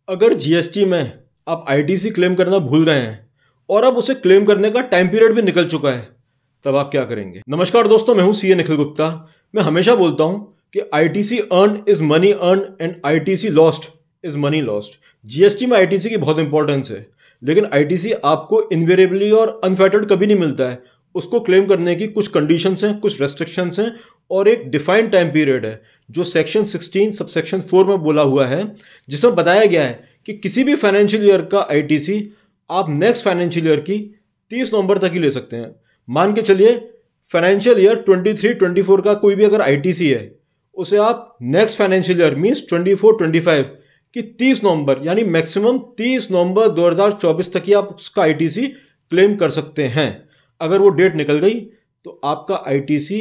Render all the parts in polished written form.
अगर जीएसटी में आप आईटीसी क्लेम करना भूल गए हैं और अब उसे क्लेम करने का टाइम पीरियड भी निकल चुका है, तब आप क्या करेंगे। नमस्कार दोस्तों, मैं हूं सीए निखिल गुप्ता। मैं हमेशा बोलता हूं कि ITC earn is money earn and ITC lost is money lost. GST में आईटीसी की बहुत इंपॉर्टेंस है, लेकिन आईटीसी आपको इनवेरिएबली और अनफेटर्ड कभी नहीं मिलता है। उसको क्लेम करने की कुछ कंडीशंस हैं, कुछ रेस्ट्रिक्शंस हैं और एक डिफाइंड टाइम पीरियड है जो सेक्शन 16 सबसेक्शन 4 में बोला हुआ है, जिसमें बताया गया है कि किसी भी फाइनेंशियल ईयर का आईटीसी आप नेक्स्ट फाइनेंशियल ईयर की 30 नवंबर तक ही ले सकते हैं। मान के चलिए फाइनेंशियल ईयर 23-24 का कोई भी अगर आईटीसी है, उसे आप नेक्स्ट फाइनेंशियल ईयर मींस 24-25 की 30 नवंबर यानी मैक्सिमम 30 नवंबर 2024 तक ही आप उसका आईटीसी क्लेम कर सकते हैं। अगर वो डेट निकल गई तो आपका आईटीसी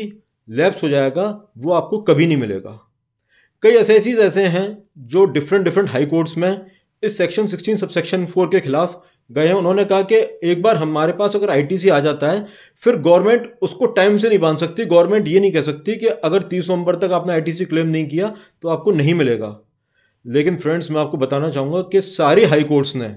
लैप्स हो जाएगा, वो आपको कभी नहीं मिलेगा। कई एसएसीज ऐसे हैं जो डिफरेंट हाई कोर्ट्स में इस सेक्शन 16 सबसेक्शन 4 के खिलाफ गए हैं। उन्होंने कहा कि एक बार हमारे पास अगर आईटीसी आ जाता है, फिर गवर्नमेंट उसको टाइम से नहीं बांध सकती। गवर्नमेंट ये नहीं कह सकती कि अगर 30 नवंबर तक आपने आईटीसी क्लेम नहीं किया तो आपको नहीं मिलेगा। लेकिन फ्रेंड्स, मैं आपको बताना चाहूँगा कि सारी हाई कोर्ट्स ने,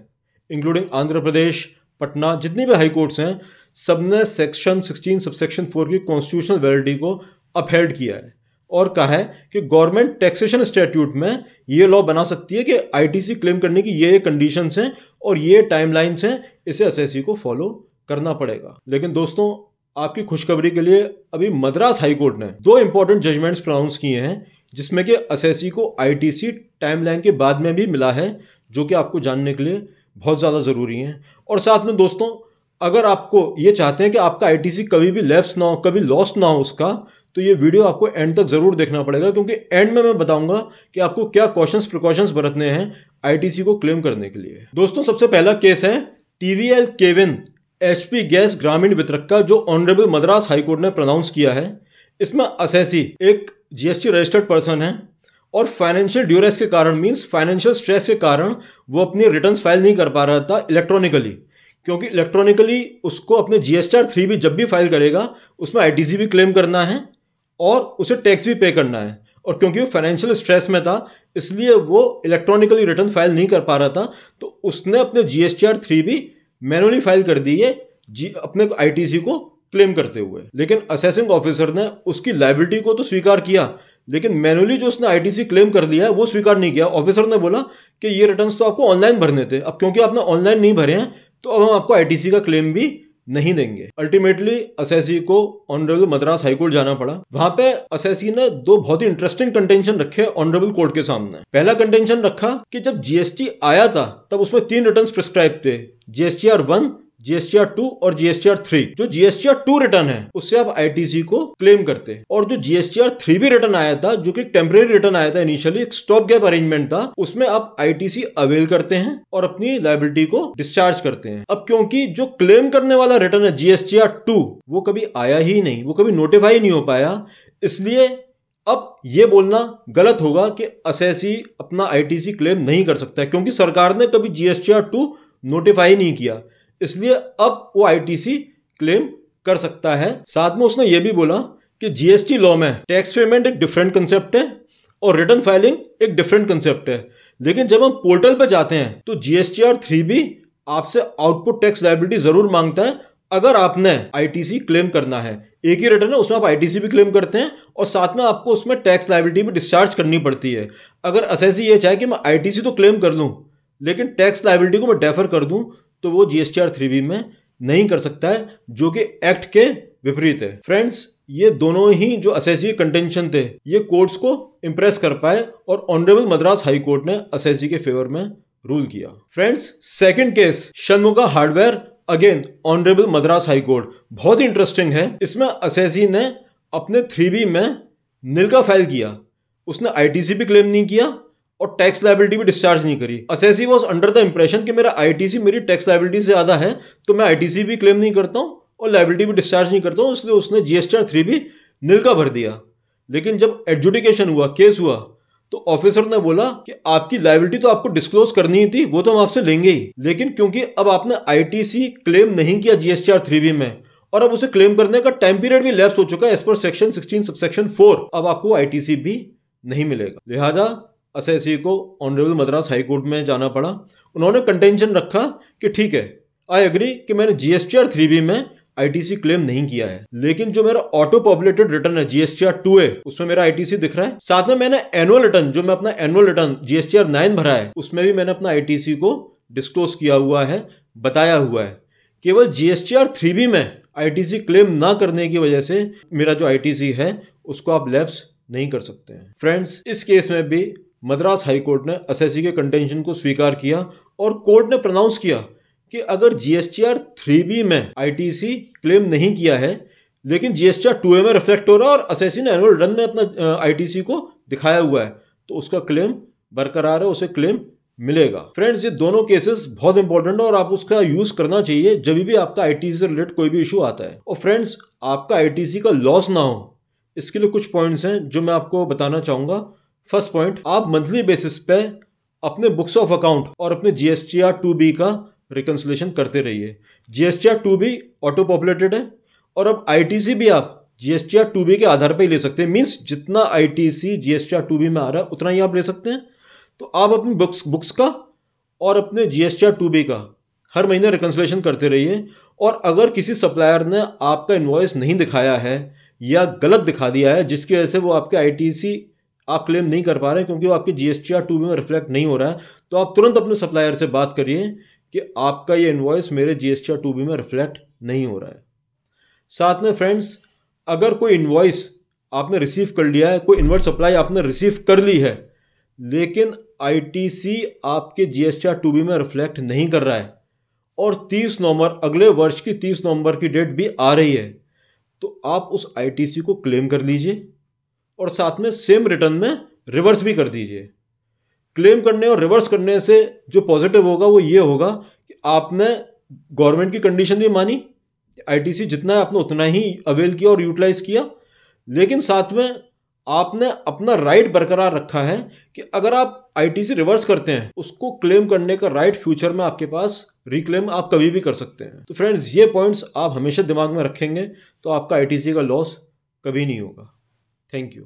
इंक्लूडिंग आंध्र प्रदेश, पटना, जितनी भी हाई कोर्ट्स हैं, सबने सेक्शन 16 सबसेक्शन 4 की कॉन्स्टिट्यूशनल वैलिडिटी को अपहेल्ड किया है और कहा है कि गवर्नमेंट टैक्सेशन स्टैट्यूट में ये लॉ बना सकती है कि आईटीसी क्लेम करने की ये कंडीशंस हैं और ये टाइमलाइंस हैं, इसे एसएससी को फॉलो करना पड़ेगा। लेकिन दोस्तों, आपकी खुशखबरी के लिए अभी मद्रास हाई कोर्ट ने 2 इंपॉर्टेंट जजमेंट्स प्रोनाउंस किए हैं, जिसमें कि एसएससी को आईटीसी टाइमलाइन के बाद में भी मिला है, जो कि आपको जानने के लिए बहुत ज़्यादा ज़रूरी है। और साथ में दोस्तों, अगर आपको ये चाहते हैं कि आपका आईटीसी कभी भी लैप्स ना हो, कभी लॉस्ट ना हो उसका, तो ये वीडियो आपको एंड तक ज़रूर देखना पड़ेगा, क्योंकि एंड में मैं बताऊंगा कि आपको क्या प्रिकॉशंस बरतने हैं आईटीसी को क्लेम करने के लिए। दोस्तों, सबसे पहला केस है टीवीएल केविन एचपी गैस ग्रामीण वितरक का, जो ऑनरेबल मद्रास हाईकोर्ट ने प्रोनाउंस किया है। इसमें एसएससी एक जीएसटी रजिस्टर्ड पर्सन है और फाइनेंशियल ड्यूरेस के कारण मींस फाइनेंशियल स्ट्रेस के कारण वो अपनी रिटर्न्स फाइल नहीं कर पा रहा था इलेक्ट्रॉनिकली, क्योंकि इलेक्ट्रॉनिकली उसको अपने जीएसटीआर 3 भी जब भी फाइल करेगा उसमें आईटीसी भी क्लेम करना है और उसे टैक्स भी पे करना है। और क्योंकि वो फाइनेंशियल स्ट्रेस में था, इसलिए वो इलेक्ट्रॉनिकली रिटर्न फाइल नहीं कर पा रहा था, तो उसने अपने जीएसटीआर 3 भी मैनुअली फाइल कर दी है अपने आईटीसी को क्लेम करते हुए। लेकिन असेसिंग ऑफिसर ने उसकी लायबिलिटी को तो स्वीकार किया, लेकिन मैनुअली जो उसने आईटीसी क्लेम कर लिया है वो स्वीकार नहीं किया। ऑफिसर ने बोला कि ये रिटर्न्स तो आपको ऑनलाइन भरने थे, अब क्योंकि आपने ऑनलाइन नहीं भरे हैं तो अब हम आपको आईटीसी का क्लेम भी नहीं देंगे। अल्टीमेटली एसएससी को ऑनरेबल मद्रास हाईकोर्ट जाना पड़ा। वहां पे एसएससी ने 2 बहुत ही इंटरेस्टिंग कंटेंशन रखे ऑनरेबल कोर्ट के सामने। पहला कंटेंशन रखा कि जब जीएसटी आया था तब उसमें 3 रिटर्न्स प्रिस्क्राइब थे, जीएसटीआर 1, जीएसटीआर 2 और जीएसटीआर 3। जो जीएसटीआर 2 रिटर्न है उससे आप आईटीसी को क्लेम करते, और जो जीएसटीआर 3 भी रिटर्न आया था, जो कि टेम्परेरी रिटर्न आया था, इनिशियली एक स्टॉप गैप अरेंजमेंट था, उसमें आप आईटीसी अवेल करते हैं और अपनी लायबिलिटी को डिस्चार्ज करते हैं। अब क्योंकि जो क्लेम करने वाला रिटर्न है जीएसटीआर 2, वो कभी आया ही नहीं, वो कभी नोटिफाई नहीं हो पाया, इसलिए अब ये बोलना गलत होगा कि एसएससी अपना आईटीसी क्लेम नहीं कर सकता है, क्योंकि सरकार ने कभी जीएसटीआर 2 नोटिफाई नहीं किया, इसलिए अब वो आईटीसी क्लेम कर सकता है। साथ में उसने ये भी बोला कि जीएसटी लॉ में टैक्स पेमेंट एक डिफरेंट कंसेप्ट है और रिटर्न फाइलिंग एक डिफरेंट कंसेप्ट है। लेकिन जब हम पोर्टल पर जाते हैं तो जीएसटीआर 3 भी आपसे आउटपुट टैक्स लायबिलिटी जरूर मांगता है अगर आपने आईटीसी क्लेम करना है। एक ही रिटर्न है, उसमें आप आईटीसी भी क्लेम करते हैं और साथ में आपको उसमें टैक्स लायबिलिटी भी डिस्चार्ज करनी पड़ती है। अगर एसएससी ये चाहे कि मैं आईटीसी तो क्लेम कर लूं लेकिन टैक्स लायबिलिटी को मैं डेफर कर दूं, तो वो जीएसटीआर 3B में नहीं कर सकता है, जो कि एक्ट के विपरीत है। फ्रेंड्स, ये दोनों ही जो एसएससी के कंटेंशन थे, ये कोर्ट्स को इंप्रेस कर पाए और ऑनरेबल मद्रास हाई कोर्ट ने एसएससी के फेवर में रूल किया। Friends, second case Shanmuga hardware again honourable Madras high court, बहुत ही इंटरेस्टिंग है। इसमें एसएससी ने अपने 3B में नील का फाइल किया, उसने आईटीसी भी क्लेम नहीं किया और टैक्स लायबिलिटी भी डिस्चार्ज नहीं करी। SSC was under the impression कि मेरा आईटीसी मेरी टैक्स लायबिलिटी से ज्यादा है, तो मैं आईटीसी भी क्लेम नहीं करता हूं और लायबिलिटी भी डिस्चार्ज नहीं करता हूं, इसलिए उसने जीएसटीआर 3 भी नील का भर दिया। लेकिन जब एडजुडिकेशन हुआ, केस हुआ, तो ऑफिसर ने बोला कि आपकी लायबिलिटी तो आपको डिस्क्लोज करनी ही थी, वो तो हम आपसे लेंगे ही, लेकिन क्योंकि अब आपने आईटीसी क्लेम नहीं किया जीएसटीआर 3B में और अब उसे क्लेम करने का टाइम पीरियड भी लैप्स हो चुका है एज पर सेक्शन 16 सबसेक्शन 4, अब आपको आईटीसी भी नहीं मिलेगा। लिहाजा असेसी को ऑनरेबल मद्रास हाई कोर्ट में जाना पड़ा। उन्होंने कंटेंशन रखा कि ठीक है, आई एग्री कि मैंने जीएसटीआर 3B में आईटीसी क्लेम नहीं किया है, लेकिन जो मेरा ऑटो पॉपुलेटेड रिटर्न है जीएसटीआर 2A उसमें मेरा आईटीसी दिख रहा है। साथ में मैंने एनुअल रिटर्न, जो मैं अपना एनुअल रिटर्न जीएसटीआर 9 भरा है, उसमें भी मैंने अपना आईटीसी को डिस्क्लोज किया हुआ है, बताया हुआ है। केवल जीएसटीआर 3B में आईटीसी क्लेम ना करने की वजह से मेरा जो आईटीसी है उसको आप लैप्स नहीं कर सकते हैं। फ्रेंड्स, इस केस में भी मद्रास हाई कोर्ट ने असेसी के कंटेंशन को स्वीकार किया और कोर्ट ने प्रोनाउंस किया कि अगर जीएसटीआर 3B में आईटीसी क्लेम नहीं किया है, लेकिन जीएसटीआर 2A में रिफ्लेक्ट हो रहा है और असेसी ने एनुअल रिटर्न में अपना आईटीसी को दिखाया हुआ है, तो उसका क्लेम बरकरार है, उसे क्लेम मिलेगा। फ्रेंड्स, ये दोनों केसेस बहुत इंपॉर्टेंट है और आप उसका यूज करना चाहिए जब भी आपका आईटीसी से रिलेटेड कोई भी इशू आता है। और फ्रेंड्स, आपका आईटीसी का लॉस ना हो, इसके लिए कुछ पॉइंट्स हैं जो मैं आपको बताना चाहूंगा। फर्स्ट पॉइंट, आप मंथली बेसिस पे अपने बुक्स ऑफ अकाउंट और अपने जीएसटीआर 2B का रिकंसिलेशन करते रहिए। जीएसटीआर 2B ऑटो पॉपुलेटेड है और अब आईटीसी भी आप जीएसटीआर 2B के आधार पर ही ले सकते हैं। मींस जितना आईटीसी जीएसटीआर 2B में आ रहा है उतना ही आप ले सकते हैं। तो आप अपनी बुक्स का और अपने जीएसटीआर 2B का हर महीने रिकंसिलेशन करते रहिए। और अगर किसी सप्लायर ने आपका इनवॉइस नहीं दिखाया है या गलत दिखा दिया है, जिसकी वजह से वो आपके आईटीसी आप क्लेम नहीं कर पा रहे हैं क्योंकि वो आपके जीएसटीआर 2B में रिफ्लेक्ट नहीं हो रहा है, तो आप तुरंत अपने सप्लायर से बात करिए कि आपका ये इनवॉइस मेरे जीएसटीआर 2B में रिफ्लेक्ट नहीं हो रहा है। साथ में फ्रेंड्स, अगर कोई इनवॉइस आपने रिसीव कर लिया है, कोई इनवर्ट सप्लाई आपने रिसीव कर ली है, लेकिन आईटीसी आपके जीएसटीआर 2B में रिफ्लेक्ट नहीं कर रहा है और 30 नवंबर, अगले वर्ष की 30 नवंबर की डेट भी आ रही है, तो आप उस आईटीसी को क्लेम कर लीजिए और साथ में सेम रिटर्न में रिवर्स भी कर दीजिए। क्लेम करने और रिवर्स करने से जो पॉजिटिव होगा वो ये होगा कि आपने गवर्नमेंट की कंडीशन भी मानी, आईटीसी जितना है आपने उतना ही अवेल किया और यूटिलाइज किया, लेकिन साथ में आपने अपना राइट बरकरार रखा है कि अगर आप आईटीसी रिवर्स करते हैं, उसको क्लेम करने का राइट फ्यूचर में आपके पास रिक्लेम आप कभी भी कर सकते हैं। तो फ्रेंड्स, ये पॉइंट्स आप हमेशा दिमाग में रखेंगे तो आपका आईटीसी का लॉस कभी नहीं होगा। Thank you.